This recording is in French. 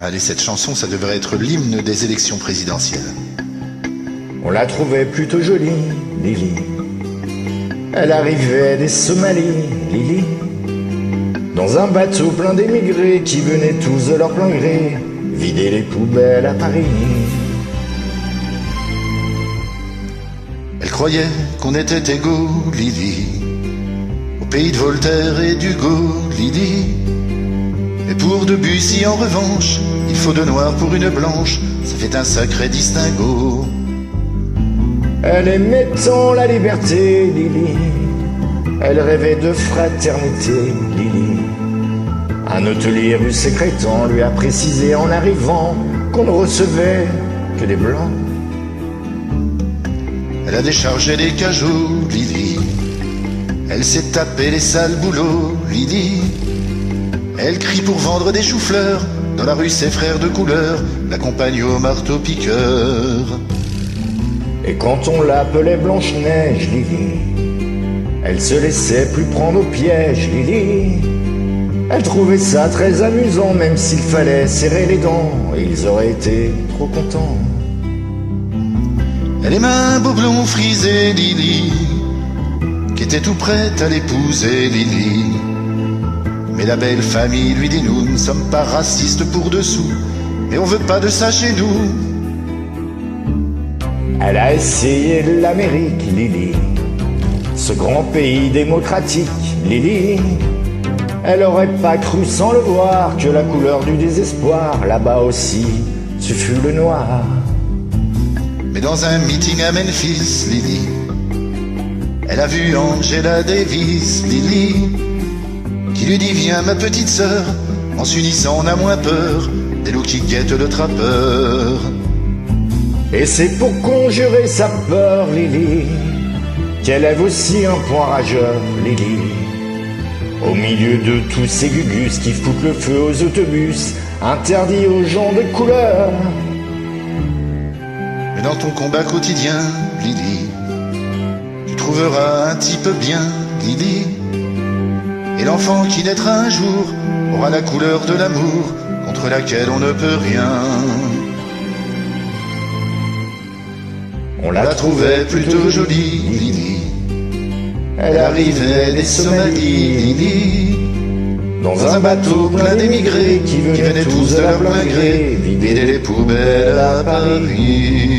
Allez, cette chanson, ça devrait être l'hymne des élections présidentielles. On la trouvait plutôt jolie, Lily. Elle arrivait des Somalies, Lily, dans un bateau plein d'émigrés qui venaient tous de leur plein gré vider les poubelles à Paris. Elle croyait qu'on était égaux, Lily, au pays de Voltaire et d'Hugo, Lily. Mais pour Debussy, en revanche, il faut de noir pour une blanche, ça fait un sacré distinguo. Elle aimait tant la liberté, Lily. Elle rêvait de fraternité, Lily. Un hôtelier rue Sécrétan lui a précisé en arrivant qu'on ne recevait que des blancs. Elle a déchargé les cajots, Lily. Elle s'est tapé les sales boulots, Lily. Elle crie pour vendre des choux-fleurs. Dans la rue, ses frères de couleur l'accompagnent au marteau-piqueur. Et quand on l'appelait Blanche-Neige, Lily, elle se laissait plus prendre au piège, Lily. Elle trouvait ça très amusant, même s'il fallait serrer les dents, ils auraient été trop contents. Elle aimait un beau blond frisé, Lily, qui était tout prête à l'épouser, Lily. Mais la belle famille lui dit: nous ne sommes pas racistes pour dessous, mais on veut pas de ça chez nous. Elle a essayé l'Amérique, Lily, ce grand pays démocratique, Lily. Elle aurait pas cru sans le voir que la couleur du désespoir, là-bas aussi, ce fut le noir. Mais dans un meeting à Memphis, Lily, elle a vu Angela Davis, Lily, qui lui dit: viens ma petite sœur, en s'unissant on a moins peur des loups qui guettent le trappeur. Et c'est pour conjurer sa peur, Lily, qu'elle lève aussi un point rageur, Lily. Au milieu de tous ces gugus qui foutent le feu aux autobus, interdits aux gens de couleur. Mais dans ton combat quotidien, Lily, tu trouveras un type bien, Lily. Et l'enfant qui naîtra un jour aura la couleur de l'amour contre laquelle on ne peut rien. On la trouvait plutôt jolie, Lily. Elle arrivait des Somalies, Lily, dans un bateau plein d'émigrés qui venaient tous de leur plein gré vider les poubelles à Paris.